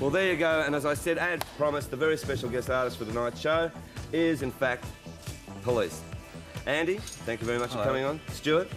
Well, there you go, and as I said, and promised, the very special guest artist for tonight's show is, in fact, Police. Andy, thank you very much for coming on. Stuart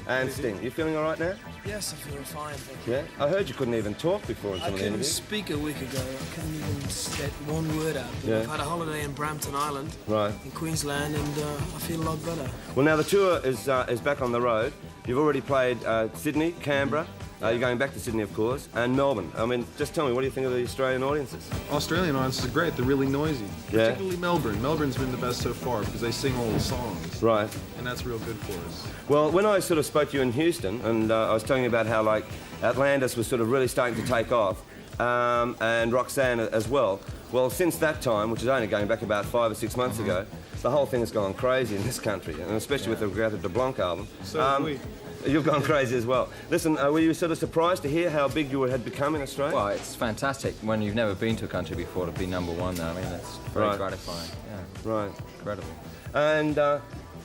and Sting, you feeling all right now? Yes, I feel fine, thank you. Yeah? I heard you couldn't even talk before in some of the interviews. I couldn't speak a week ago. I couldn't even get one word out. But I've had a holiday in Brampton Island, in Queensland, and I feel a lot better. Well, now the tour is back on the road. You've already played Sydney, Canberra. You're going back to Sydney, of course, and Melbourne. I mean, just tell me, what do you think of the Australian audiences? Australian audiences are great. They're really noisy. Yeah. Particularly Melbourne. Melbourne's been the best so far because they sing all the songs. Right. And that's real good for us. Well, when I sort of spoke to you in Houston, and I was telling you about how, like, Atlantis was sort of really starting to take off, and Roxanne as well. Well, since that time, which is only going back about 5 or 6 months ago, the whole thing has gone crazy in this country, and especially with the Greta de Blanc album. So have we. You've gone crazy as well. Listen, were you sort of surprised to hear how big you had become in Australia? Well, it's fantastic when you've never been to a country before to be #1 there. I mean, that's very gratifying. Yeah. Right. Incredible. And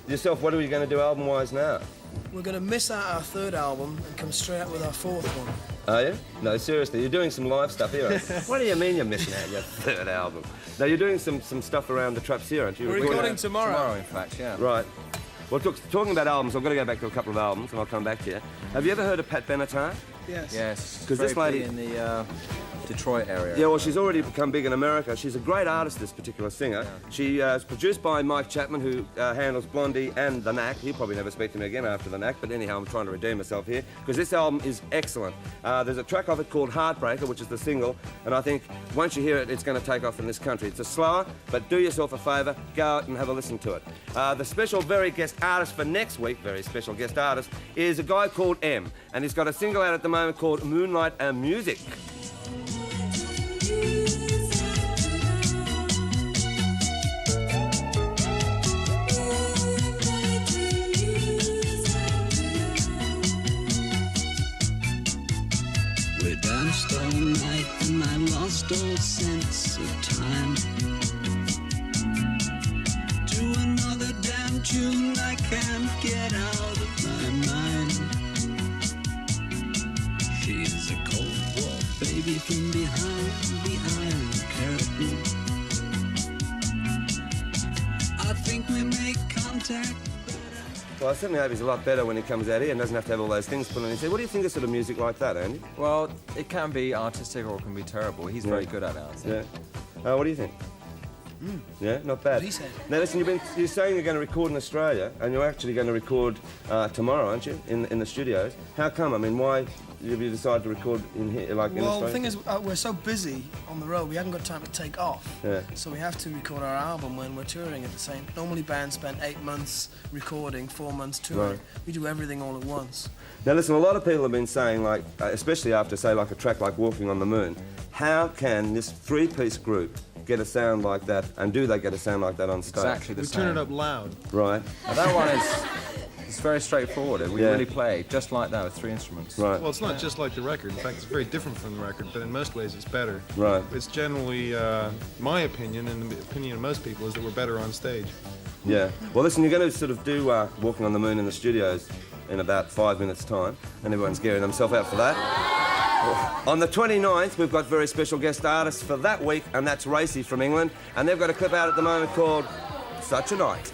yourself, what are we going to do album-wise now? We're going to miss out our 3rd album and come straight out with our 4th one. Are you? No, seriously, you're doing some live stuff here. What do you mean you're missing out your 3rd album? No, you're doing some stuff around the traps here, aren't you? We're recording tomorrow. Tomorrow, in fact, yeah. Right. Well, talking about albums, I've got to go back to a couple of albums, and I'll come back to you. Have you ever heard of Pat Benatar? Yes. Yes. Because this lady in the Detroit area. Yeah, well, she's already become big in America. She's a great artist, this particular singer. Yeah. She is produced by Mike Chapman, who handles Blondie and The Knack. He'll probably never speak to me again after The Knack, but anyhow, I'm trying to redeem myself here, because this album is excellent. There's a track of it called Heartbreaker, which is the single, and I think once you hear it, it's going to take off in this country. It's a slower, but do yourself a favour, go out and have a listen to it. The special very guest artist for next week, very special guest artist, is a guy called M, and he's got a single out at the moment called Moonlight and Music. We danced all night and I lost all sense of time. To another damn tune I can't get out of my mind. She's a cold war baby from behind the iron curtain. I think we make contact. Well, I certainly hope he's a lot better when he comes out here and doesn't have to have all those things put on his head. What do you think of sort of music like that, Andy? Well, it can be artistic or it can be terrible. He's very good at it, I think. Yeah. What do you think? Yeah, not bad. What he said. Now, listen, you're saying you're going to record in Australia, and you're actually going to record tomorrow, aren't you, in the studios? How come? I mean, why have you decided to record in here, like in Australia? Well, the thing is, we're so busy on the road, we haven't got time to take off. Yeah. So we have to record our album when we're touring at the same. Normally, bands spend 8 months recording, 4 months touring. Right. We do everything all at once. Now, listen, a lot of people have been saying, like, especially after, say, like a track like Walking on the Moon, how can this 3-piece group get a sound like that, and do they get a sound like that on stage? Exactly the same. We turn it up loud. Right. Now that one is very straightforward. We really play just like that with 3 instruments. Right. Well, it's not just like the record. In fact, it's very different from the record, but in most ways it's better. Right. It's generally, my opinion, and the opinion of most people, is that we're better on stage. Yeah. Well, listen, you're going to sort of do Walking on the Moon in the studios in about 5 minutes' time, and everyone's gearing themselves out for that. On the 29th, we've got very special guest artists for that week, and that's Racy from England, and they've got a clip out at the moment called Such a Night.